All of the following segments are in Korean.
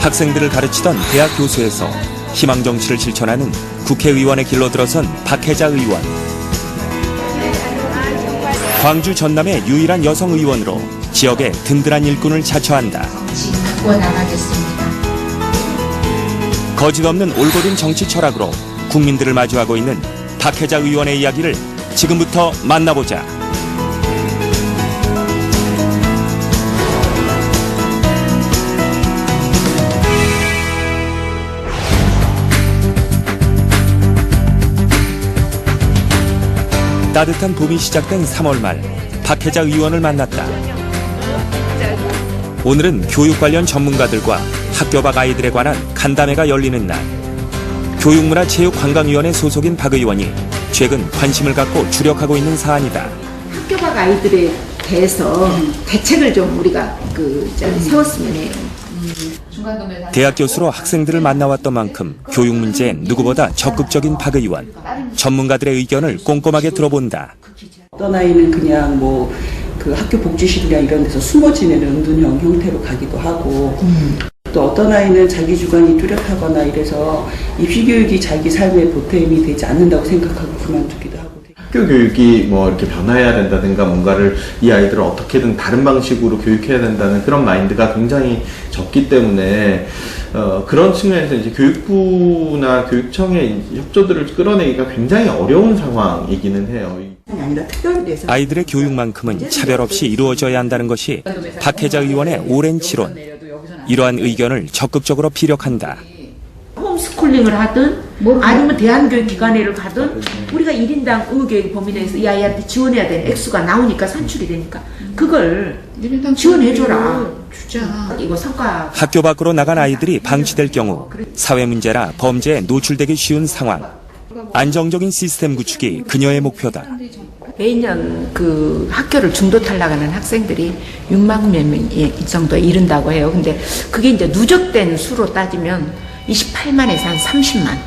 학생들을 가르치던 대학 교수에서 희망 정치를 실천하는 국회의원의 길로 들어선 박혜자 의원. 광주 전남의 유일한 여성 의원으로 지역의 든든한 일꾼을 자처한다. 갖고 나가겠습니다. 거짓없는 올곧은 정치 철학으로 국민들을 마주하고 있는 박혜자 의원의 이야기를 지금부터 만나보자. 따뜻한 봄이 시작된 3월 말, 박혜자 의원을 만났다. 오늘은 교육 관련 전문가들과 학교 밖 아이들에 관한 간담회가 열리는 날. 교육문화체육관광위원회 소속인 박 의원이 최근 관심을 갖고 주력하고 있는 사안이다. 학교 밖 아이들에 대해서 대책을 좀 우리가 세웠으면 해요. 대학 교수로 학생들을 만나왔던 만큼 교육 문제엔 누구보다 적극적인 박 의원. 전문가들의 의견을 꼼꼼하게 들어본다. 어떤 아이는 그냥 학교 복지실이나 이런 데서 숨어 지내는 은둔형 형태로 가기도 하고 또 어떤 아이는 자기 주관이 뚜렷하거나 이래서 입시 교육이 자기 삶의 보탬이 되지 않는다고 생각하고 그만두기도 하고. 학교 교육이 이렇게 변화해야 된다든가 뭔가를 이 아이들을 어떻게든 다른 방식으로 교육해야 된다는 그런 마인드가 굉장히 적기 때문에 그런 측면에서 이제 교육부나 교육청의 협조들을 끌어내기가 굉장히 어려운 상황이기는 해요. 아이들의 교육만큼은 차별 없이 이루어져야 한다는 것이 박혜자 의원의 오랜 지론. 이러한 의견을 적극적으로 피력한다. 홈스쿨링을 하든 아니면 대한교육기관회를 가든 우리가 1인당 의무교육 범위 내에서 이 아이한테 지원해야 되는 액수가 나오니까 산출이 되니까 그걸 지원해줘라. 이거 성과. 학교 밖으로 나간 아이들이 방치될 경우 사회 문제나 범죄에 노출되기 쉬운 상황. 안정적인 시스템 구축이 그녀의 목표다. 매년 학교를 중도 탈락하는 학생들이 6만 명 정도에 이른다고 해요. 근데 그게 이제 누적된 수로 따지면 28만에서 한 30만.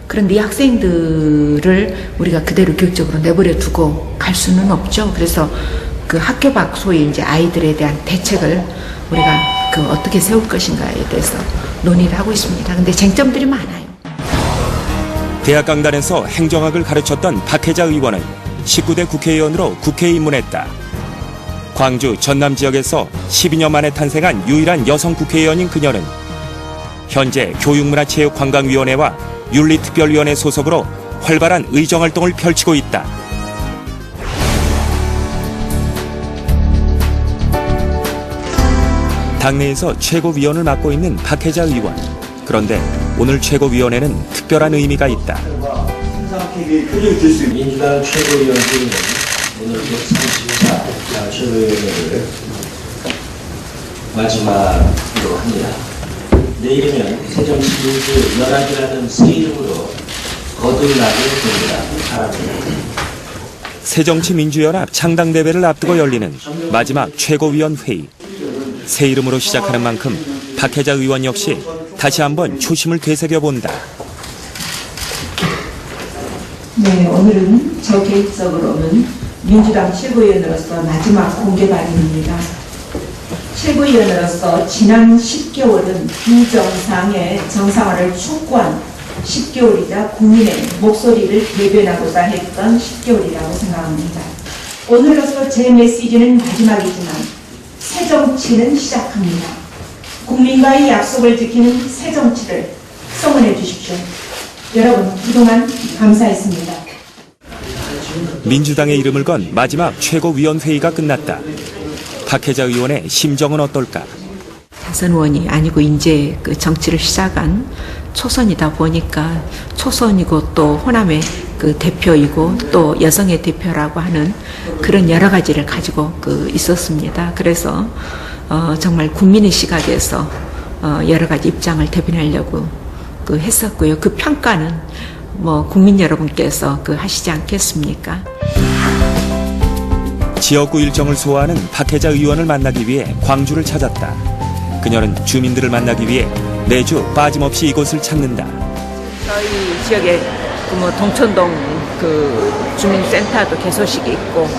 그런데 이 학생들을 우리가 그대로 교육적으로 내버려 두고 갈 수는 없죠. 그래서 그 학교 밖 소위 이제 아이들에 대한 대책을 우리가 어떻게 세울 것인가에 대해서 논의를 하고 있습니다. 근데 쟁점들이 많아요. 대학 강단에서 행정학을 가르쳤던 박혜자 의원은 19대 국회의원으로 국회에 입문했다. 광주 전남 지역에서 12년 만에 탄생한 유일한 여성 국회의원인 그녀는 현재 교육문화체육관광위원회와 윤리특별위원회 소속으로 활발한 의정활동을 펼치고 있다. 당내에서 최고위원을 맡고 있는 박혜자 의원. 그런데 오늘 최고위원회는 특별한 의미가 있다. 민주당 최고위원들은 오늘 134자 최고위원회를 마지막으로 합니다. 내일이면 새정치민주 연합이라는 새 이름으로 거듭나게 됩니다. 새정치민주연합 창당대회를 앞두고 열리는 마지막 최고위원 회의. 새 이름으로 시작하는 만큼 박혜자 의원 역시 다시 한번 초심을 되새겨본다. 네, 오늘은 저 개인적으로는 민주당 최고위원으로서 마지막 공개 발언입니다. 최고위원으로서 지난 10개월은 비정상의 정상화를 촉구한 10개월이자 국민의 목소리를 대변하고자 했던 10개월이라고 생각합니다. 오늘로서 제 메시지는 마지막이지만 새 정치는 시작합니다. 국민과의 약속을 지키는 새 정치를 성원해 주십시오. 여러분 그동안 감사했습니다. 민주당의 이름을 건 마지막 최고위원회의가 끝났다. 박혜자 의원의 심정은 어떨까? 대선 의원이 아니고 이제 정치를 시작한 초선이다 보니까 초선이고 또 호남의 대표이고 또 여성의 대표라고 하는 그런 여러 가지를 가지고 있었습니다. 그래서 정말 국민의 시각에서 여러 가지 입장을 대변하려고 했었고요. 그 평가는 국민 여러분께서 하시지 않겠습니까? 지역구 일정을 소화하는 박혜자 의원을 만나기 위해 광주를 찾았다. 그녀는 주민들을 만나기 위해 매주 빠짐없이 이곳을 찾는다. 저희 지역에 동천동 주민센터도 개소식이 있고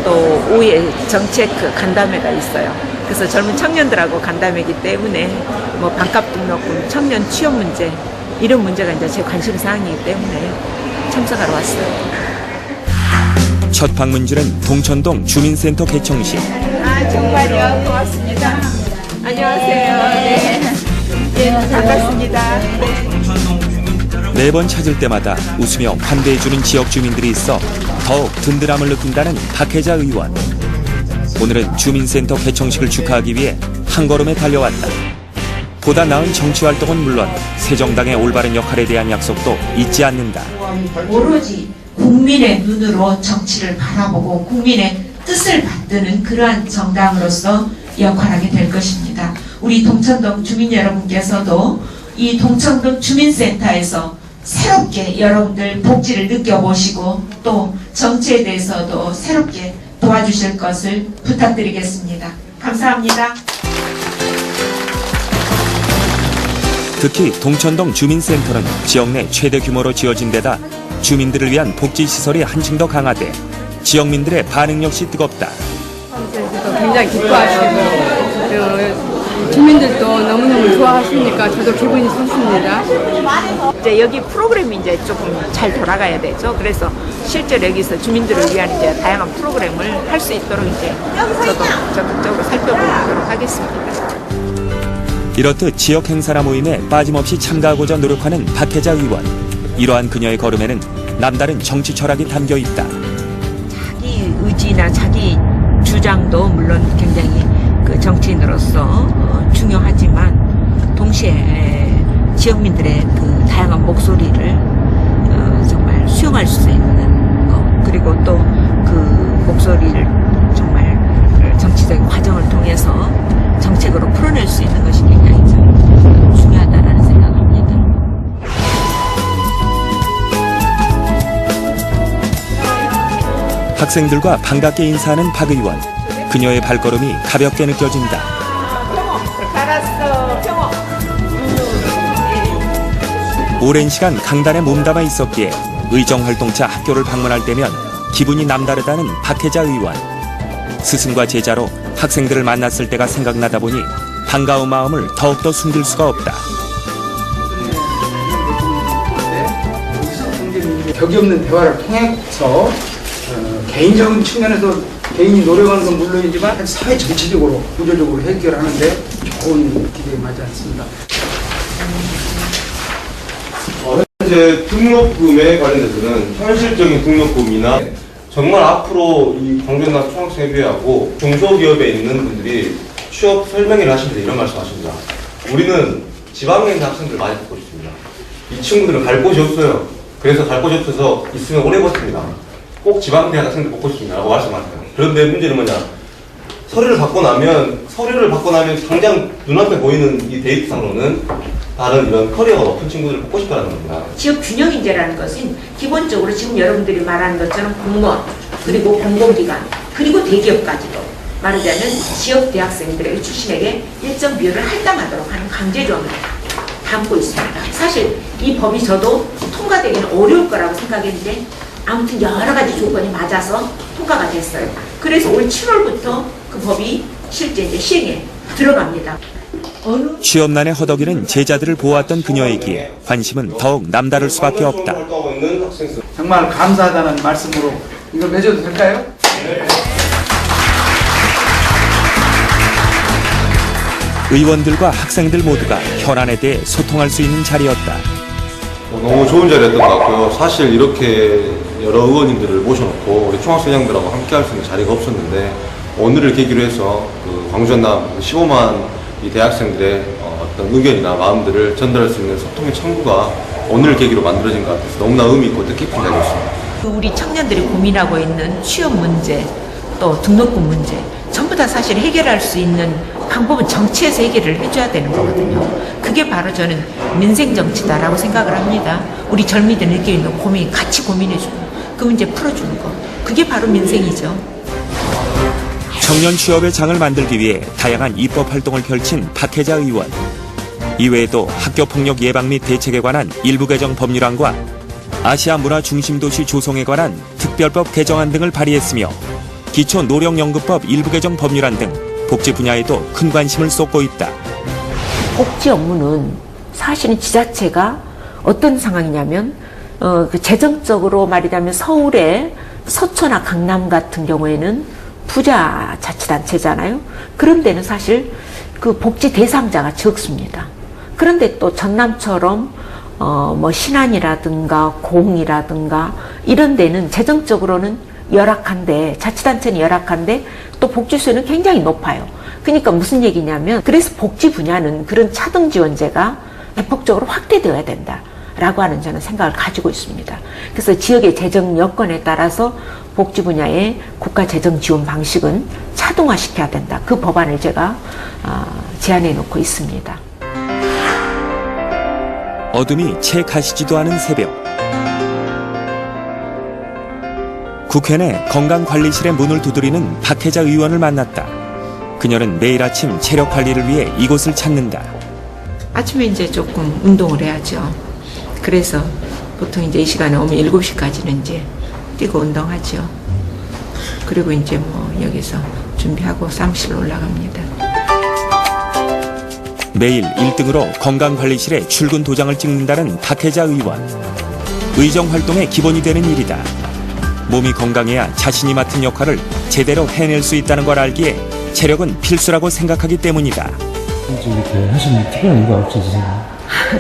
또 오후에 정책 간담회가 있어요. 그래서 젊은 청년들하고 간담회이기 때문에 뭐 반값 등록금, 청년 취업 문제 이런 문제가 이제 제 관심 사항이기 때문에 참석하러 왔어요. 첫 방문지는 동천동 주민센터 개청식. 아 정말요? 고맙습니다. 안녕하세요. 네. 예, 반갑습니다. 매번 찾을 때마다 웃으며 환대해주는 지역 주민들이 있어 더욱 든든함을 느낀다는 박혜자 의원. 오늘은 주민센터 개청식을 축하하기 위해 한 걸음에 달려왔다. 보다 나은 정치활동은 물론 새정당의 올바른 역할에 대한 약속도 잊지 않는다. 오로지 국민의 눈으로 정치를 바라보고 국민의 뜻을 받드는 그러한 정당으로서 역할하게 될 것입니다. 우리 동천동 주민 여러분께서도 이 동천동 주민센터에서 새롭게 여러분들 복지를 느껴보시고 또 정치에 대해서도 새롭게 도와주실 것을 부탁드리겠습니다. 감사합니다. 특히 동천동 주민센터는 지역 내 최대 규모로 지어진 데다 주민들을 위한 복지시설이 한층 더 강화돼 지역민들의 반응 역시 뜨겁다. 굉장히 기뻐하시고 주민들도 너무너무 좋아하시니까 저도 기분이 좋습니다. 이제 여기 프로그램이 이제 조금 잘 돌아가야 되죠. 그래서 실제로 여기서 주민들을 위한 이제 다양한 프로그램을 할 수 있도록 이제 저도 적극적으로 살펴보도록 하겠습니다. 이렇듯 지역 행사나 모임에 빠짐없이 참가하고자 노력하는 박혜자 의원. 이러한 그녀의 걸음에는 남다른 정치 철학이 담겨 있다. 자기 의지나 자기 주장도 물론 굉장히 그 정치인으로서 중요하지만 동시에 지역민들의 그 다양한 목소리를 정말 수용할 수 있는 것 그리고 또 그 목소리를 정말 정치적인 과정을 통해서 정책으로 풀어낼 수 있는 것이 굉장히 중요하다라는 생각합니다. 학생들과 반갑게 인사하는 박 의원. 그녀의 발걸음이 가볍게 느껴진다. 오랜 시간 강단에 몸담아 있었기에 의정활동차 학교를 방문할 때면 기분이 남다르다는 박혜자 의원. 스승과 제자로 학생들을 만났을 때가 생각나다 보니 반가운 마음을 더욱더 숨길 수가 없다. 벽이 없는 대화를 통해서 개인적인 측면에서 개인이 노력하는 건 물론이지만 사회 전체적으로 구조적으로 해결하는데 좋은 기대에 맞지 않습니다. 현재 등록금에 관련돼서는 현실적인 등록금이나 정말 앞으로 이 광주나 총학생회하고 중소기업에 있는 분들이 취업 설명회를 하시면서 이런 말씀 하십니다. 우리는 지방에 있는 학생들 많이 듣고 싶습니다. 이 친구들은 갈 곳이 없어요. 그래서 갈 곳이 없어서 있으면 오래 버팁니다. 꼭 지방대학 학생들 뽑고 싶습니다. 라고 말씀하세요. 그런데 문제는 뭐냐. 서류를 받고 나면 당장 눈앞에 보이는 이 데이터상으로는 다른 이런 커리어가 높은 친구들을 뽑고 싶다는 겁니다. 지역 균형 인재라는 것은 기본적으로 지금 여러분들이 말하는 것처럼 공무원, 그리고 공공기관, 그리고 대기업까지도 말하자면 지역 대학생들의 출신에게 일정 비율을 할당하도록 하는 강제조항을 담고 있습니다. 사실 이 법이 저도 통과되기는 어려울 거라고 생각했는데 아무튼 여러 가지 조건이 맞아서 통과가 됐어요. 그래서 올 7월부터 그 법이 실제 이제 시행에 들어갑니다. 취업난에 허덕이는 제자들을 보았던 그녀이기에 관심은 더욱 남다를 수밖에 없다. 정말 감사하다는 말씀으로 이걸 맺어도 될까요? 의원들과 학생들 모두가 현안에 대해 소통할 수 있는 자리였다. 너무 좋은 자리였던 것 같고요. 사실 이렇게 여러 의원님들을 모셔놓고 우리 총학생회장들하고 함께 할 수 있는 자리가 없었는데 오늘을 계기로 해서 그 광주 전남 15만 이 대학생들의 어떤 의견이나 마음들을 전달할 수 있는 소통의 창구가 오늘을 계기로 만들어진 것 같아서 너무나 의미 있고 뜻깊은 자리였습니다. 우리 청년들이 고민하고 있는 취업 문제, 또 등록금 문제 전부 다 사실 해결할 수 있는 방법은 정치에서 해결을 해줘야 되는 거거든요. 그게 바로 저는 민생 정치다라고 생각을 합니다. 우리 젊이들 느끼고 있는 고민 같이 고민해주고 그 문제 풀어주는 거. 그게 바로 민생이죠. 청년 취업의 장을 만들기 위해 다양한 입법 활동을 펼친 박혜자 의원. 이외에도 학교폭력 예방 및 대책에 관한 일부 개정 법률안과 아시아 문화 중심도시 조성에 관한 특별법 개정안 등을 발의했으며 기초 노령연금법 일부 개정 법률안 등 복지 분야에도 큰 관심을 쏟고 있다. 복지 업무는 사실은 지자체가 어떤 상황이냐면 그 재정적으로 말하자면 서울의 서초나 강남 같은 경우에는 부자 자치단체잖아요. 그런 데는 사실 그 복지 대상자가 적습니다. 그런데 또 전남처럼 뭐 신안이라든가 공이라든가 이런 데는 재정적으로는 열악한데, 자치단체는 열악한데 또 복지수요는 굉장히 높아요. 그러니까 무슨 얘기냐면, 그래서 복지 분야는 그런 차등 지원제가 대폭적으로 확대되어야 된다라고 하는 저는 생각을 가지고 있습니다. 그래서 지역의 재정 여건에 따라서 복지 분야의 국가 재정 지원 방식은 차등화시켜야 된다. 그 법안을 제가 제안해 놓고 있습니다. 어둠이 채 가시지도 않은 새벽. 국회 내 건강관리실의 문을 두드리는 박혜자 의원을 만났다. 그녀는 매일 아침 체력 관리를 위해 이곳을 찾는다. 아침에 이제 조금 운동을 해야죠. 그래서 보통 이제 이 시간에 오면 7시까지는 이제 뛰고 운동하죠. 그리고 이제 뭐 여기서 준비하고 사무실로 올라갑니다. 매일 1등으로 건강관리실에 출근 도장을 찍는다는 박혜자 의원. 의정활동의 기본이 되는 일이다. 몸이 건강해야 자신이 맡은 역할을 제대로 해낼 수 있다는 걸 알기에 체력은 필수라고 생각하기 때문이다. 이렇게 하시는 특별한 이유가 없으세요?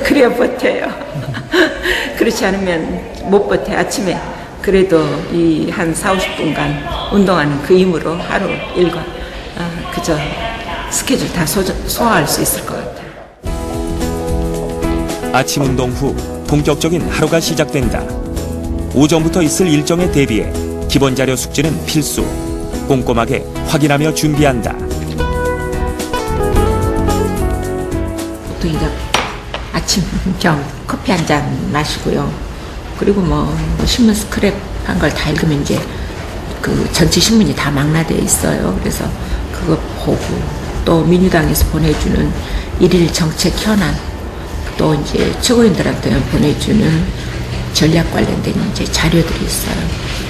그래야 버텨요. 그렇지 않으면 못 버텨요. 아침에 그래도 이 한 40-50분간 운동하는 그 힘으로 하루 일과 그저 스케줄 다 소화할 수 있을 것 같아요. 아침 운동 후 본격적인 하루가 시작된다. 오전부터 있을 일정에 대비해 기본 자료 숙지는 필수. 꼼꼼하게 확인하며 준비한다. 보통 이제 아침 겸 커피 한 잔 마시고요. 그리고 뭐 신문 스크랩 한 걸 다 읽으면 이제 그 전체 신문이 다 망라되어 있어요. 그래서 그거 보고 또 민주당에서 보내주는 일일 정책 현안, 또 이제 최고위원들한테 보내주는 전략 관련된 이제 자료들이 있어요.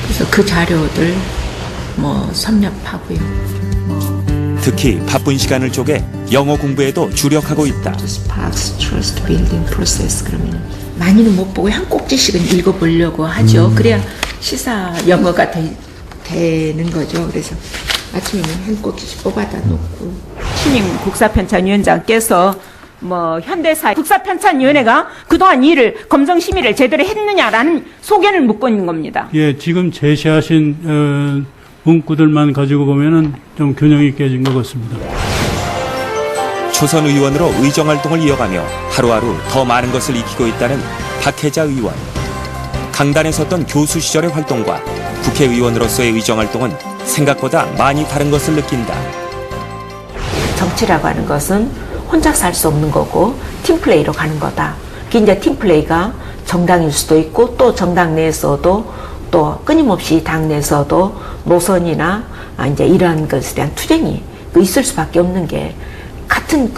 그래서 그 자료들 뭐 섭렵하고요. 특히 바쁜 시간을 쪼개 영어 공부에도 주력하고 있다. Sparks Trust Building Process 그러면 많이는 못 보고 한 꼭지씩은 읽어보려고 하죠. 그래야 시사 영어가 되는 거죠. 그래서 아침에는 한 꼭지씩 뽑아다 놓고. 신임 국사편찬위원장께서 뭐 현대사 국사편찬위원회가 그동안 일을 검증 심의를 제대로 했느냐라는 소견을 묻고 있는 겁니다. 예, 지금 제시하신 문구들만 가지고 보면은 좀 균형이 깨진 것 같습니다. 초선 의원으로 의정활동을 이어가며 하루하루 더 많은 것을 익히고 있다는 박혜자 의원. 강단에 섰던 교수 시절의 활동과 국회의원으로서의 의정활동은 생각보다 많이 다른 것을 느낀다. 정치라고 하는 것은 혼자서 할 수 없는 거고 팀플레이로 가는 거다. 그 이제 팀플레이가 정당일 수도 있고 또 정당 내에서도 또 끊임없이 당 내에서도 노선이나 이제 이러한 것에 대한 투쟁이 있을 수밖에 없는 게 같은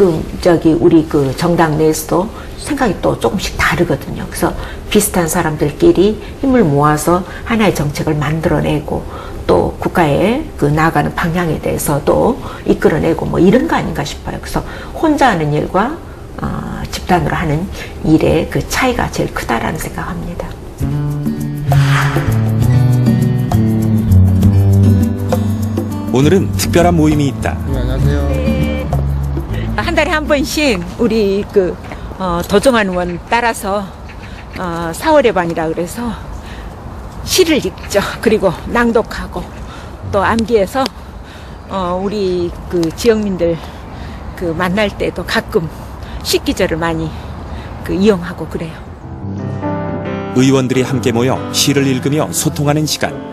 우리 정당 내에서도 생각이 또 조금씩 다르거든요. 그래서 비슷한 사람들끼리 힘을 모아서 하나의 정책을 만들어내고 또 국가의 나아가는 방향에 대해서도 이끌어내고 뭐 이런 거 아닌가 싶어요. 그래서 혼자 하는 일과 집단으로 하는 일의 그 차이가 제일 크다라는 생각합니다. 오늘은 특별한 모임이 있다. 안녕하세요. 한 달에 한 번씩 우리 도정환 의원 따라서 4월의 밤이라 그래서 시를 읽죠. 그리고 낭독하고 또 암기해서 우리 지역민들 만날 때도 가끔 식기절을 많이 이용하고 그래요. 의원들이 함께 모여 시를 읽으며 소통하는 시간.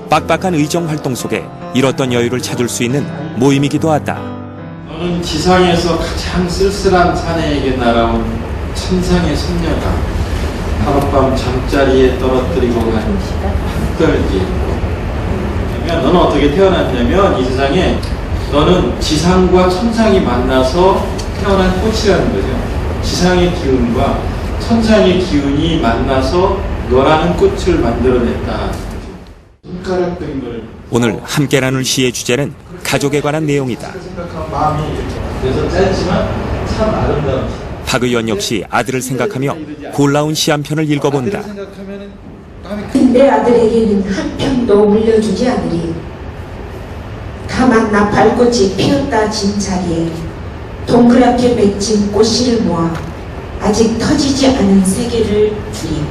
빡빡한 의정 활동 속에 잃었던 여유를 찾을 수 있는 모임이기도 하다. 너는 지상에서 가장 쓸쓸한 사내에게 날아온 천상의 손녀다. 하룻밤 잠자리에 떨어뜨리고 간 한떨기. 그러면 너는 어떻게 태어났냐면 이 세상에 너는 지상과 천상이 만나서 태어난 꽃이라는 거죠. 지상의 기운과 천상의 기운이 만나서 너라는 꽃을 만들어냈다. 손가락들인 걸. 오늘 함께 나눌 시의 주제는 가족에 관한 내용이다. 생각하는 마음이 그래서 짧지만 참 아름다운 시. 박 의원 역시 아들을 생각하며 골라온 시 한 편을 읽어본다. 내 아들에게는 한 편도 물려주지 않으리. 다만 나 발꽃이 피었다 진 자리에 동그랗게 맺힌 꽃씨를 모아 아직 터지지 않은 세계를 주리.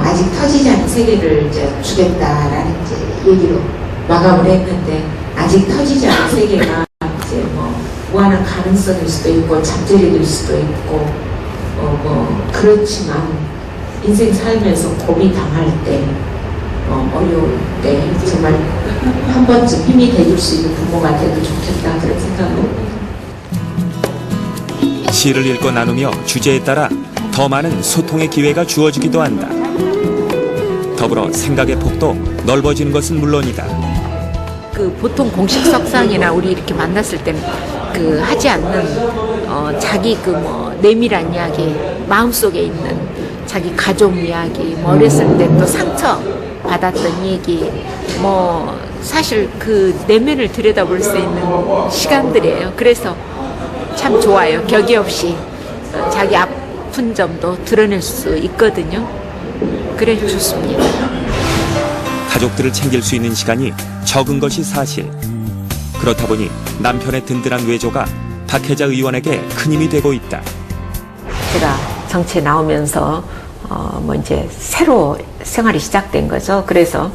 아직 터지지 않은 세계를 이제 주겠다라는 이제 얘기로 마감을 했는데, 아직 터지지 않은 세계가 이제 무한한 가능성일 수도 있고 잠재력일 수도 있고 그렇지만 인생 살면서 고민 당할 때 어려울 때 정말 한 번쯤 힘이 돼줄 수 있는 부모가 돼도 좋겠다, 그런 생각을. 시를 읽고 나누며 주제에 따라 더 많은 소통의 기회가 주어지기도 한다. 더불어 생각의 폭도 넓어지는 것은 물론이다. 그 보통 공식 석상이나 우리 이렇게 만났을 때는 그 하지 않는 자기 내밀한 이야기, 마음속에 있는 자기 가족 이야기, 어렸을 때 또 상처 받았던 얘기, 사실 그 내면을 들여다볼 수 있는 시간들이에요. 그래서 참 좋아요. 격이 없이 자기 아픈 점도 드러낼 수 있거든요. 그래 좋습니다. 가족들을 챙길 수 있는 시간이 적은 것이 사실. 그렇다 보니 남편의 든든한 외조가 박혜자 의원에게 큰 힘이 되고 있다. 제가 정치에 나오면서 이제 새로 생활이 시작된 거죠. 그래서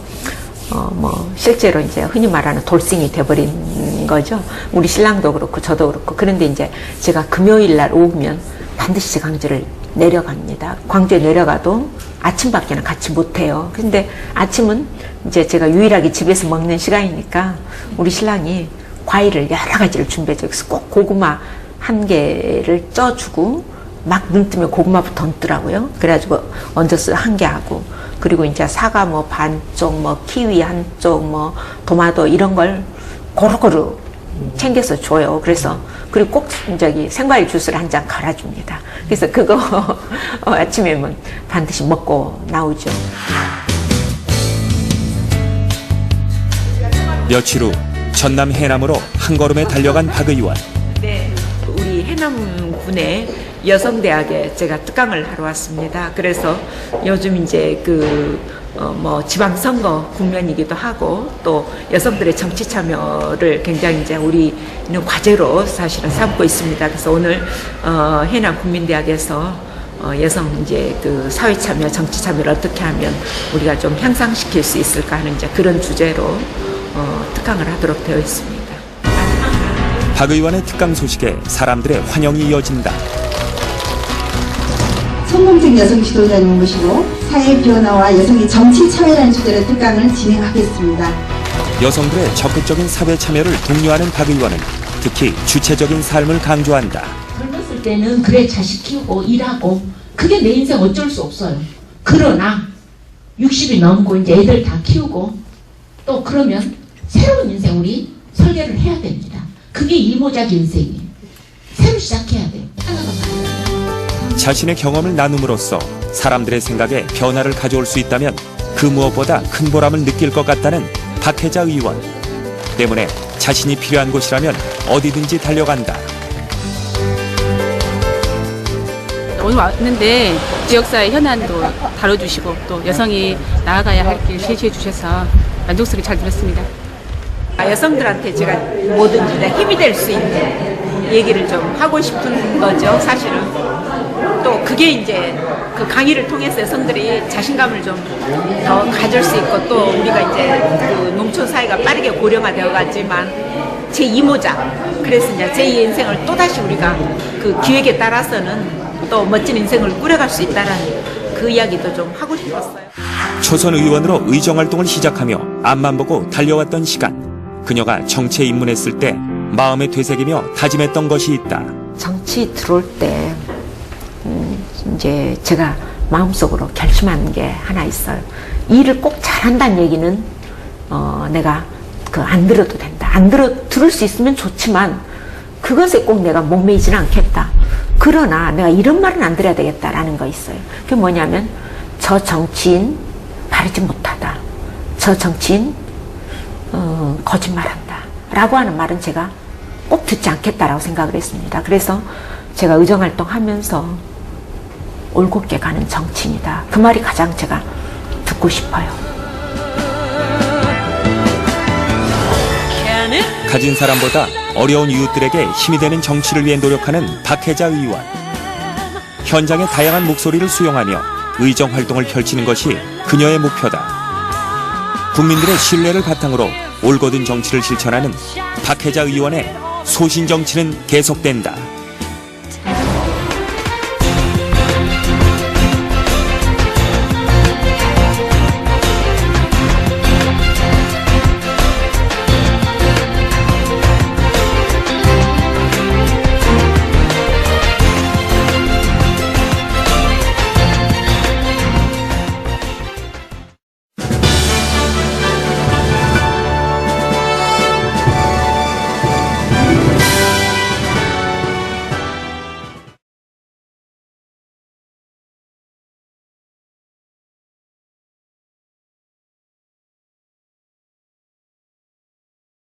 실제로 이제 흔히 말하는 돌싱이 돼버린 거죠. 우리 신랑도 그렇고 저도 그렇고. 그런데 이제 제가 금요일 날 오후면 반드시 광주를 내려갑니다. 광주에 내려가도 아침밖에는 같이 못해요. 근데 아침은 이제 제가 유일하게 집에서 먹는 시간이니까 우리 신랑이 과일을 여러 가지를 준비해줘. 그래서 꼭 고구마 한 개를 쪄주고 막 눈 뜨면 고구마부터 얹더라고요. 그래가지고 얹어서 한 개 하고, 그리고 이제 사과 반쪽, 키위 한쪽, 도마도 이런 걸 고루고루 챙겨서 줘요. 그래서 그리고 꼭 생과일 주스를 한 잔 갈아줍니다. 그래서 그거 아침에는 반드시 먹고 나오죠. 며칠 후 전남 해남으로 한 걸음에 달려간 박 의원. 네, 우리 해남군의 여성대학에 제가 특강을 하러 왔습니다. 그래서 요즘 이제 지방선거 국면이기도 하고 또 여성들의 정치 참여를 굉장히 이제 우리는 과제로 사실은 삼고 있습니다. 그래서 오늘 해남 국민대학에서 여성 이제 사회 참여, 정치 참여를 어떻게 하면 우리가 좀 향상시킬 수 있을까 하는 이제 그런 주제로 특강을 하도록 되어 있습니다. 박 의원의 특강 소식에 사람들의 환영이 이어진다. 성공적 여성 지도자님을 모시고 사회 변화와 여성의 정치 참여라는 주제로 특강을 진행하겠습니다. 여성들의 적극적인 사회 참여를 독려하는 박 의원은 특히 주체적인 삶을 강조한다. 젊었을 때는 그래 자식 키우고 일하고 그게 내 인생 어쩔 수 없어요. 그러나 60이 넘고 이제 애들 다 키우고 또 그러면 새로운 인생 우리 설계를 해야 됩니다. 그게 이모작 인생이에요. 새로 시작해야 돼요. 자신의 경험을 나눔으로써 사람들의 생각에 변화를 가져올 수 있다면 그 무엇보다 큰 보람을 느낄 것 같다는 박혜자 의원. 때문에 자신이 필요한 곳이라면 어디든지 달려간다. 오늘 왔는데 지역사회 현안도 다뤄주시고 또 여성이 나아가야 할 길 제시해 주셔서 만족스럽게 잘 들었습니다. 여성들한테 제가 뭐든지 힘이 될 수 있는 얘기를 좀 하고 싶은 거죠, 사실은. 또 그게 이제 그 강의를 통해서 여성들이 자신감을 좀 더 가질 수 있고, 또 우리가 이제 그 농촌 사회가 빠르게 고령화되어 가지만 제 이모작, 그래서 이제 제 인생을 또다시 우리가 그 기획에 따라서는 또 멋진 인생을 꾸려갈 수 있다는 그 이야기도 좀 하고 싶었어요. 초선 의원으로 의정활동을 시작하며 앞만 보고 달려왔던 시간. 그녀가 정치에 입문했을 때 마음에 되새기며 다짐했던 것이 있다. 정치 들어올 때 이제 제가 마음속으로 결심한 게 하나 있어요. 일을 꼭 잘한다는 얘기는 내가 안 들어도 된다. 들을 수 있으면 좋지만 그것에 꼭 내가 목매이지는 않겠다. 그러나 내가 이런 말은 안 들어야 되겠다라는 거 있어요. 그게 뭐냐면 저 정치인 바르지 못하다. 저 정치인 거짓말한다. 라고 하는 말은 제가 꼭 듣지 않겠다라고 생각을 했습니다. 그래서 제가 의정활동하면서 올곧게 가는 정치인이다. 그 말이 가장 제가 듣고 싶어요. 가진 사람보다 어려운 이웃들에게 힘이 되는 정치를 위해 노력하는 박혜자 의원. 현장의 다양한 목소리를 수용하며 의정 활동을 펼치는 것이 그녀의 목표다. 국민들의 신뢰를 바탕으로 올곧은 정치를 실천하는 박혜자 의원의 소신 정치는 계속된다.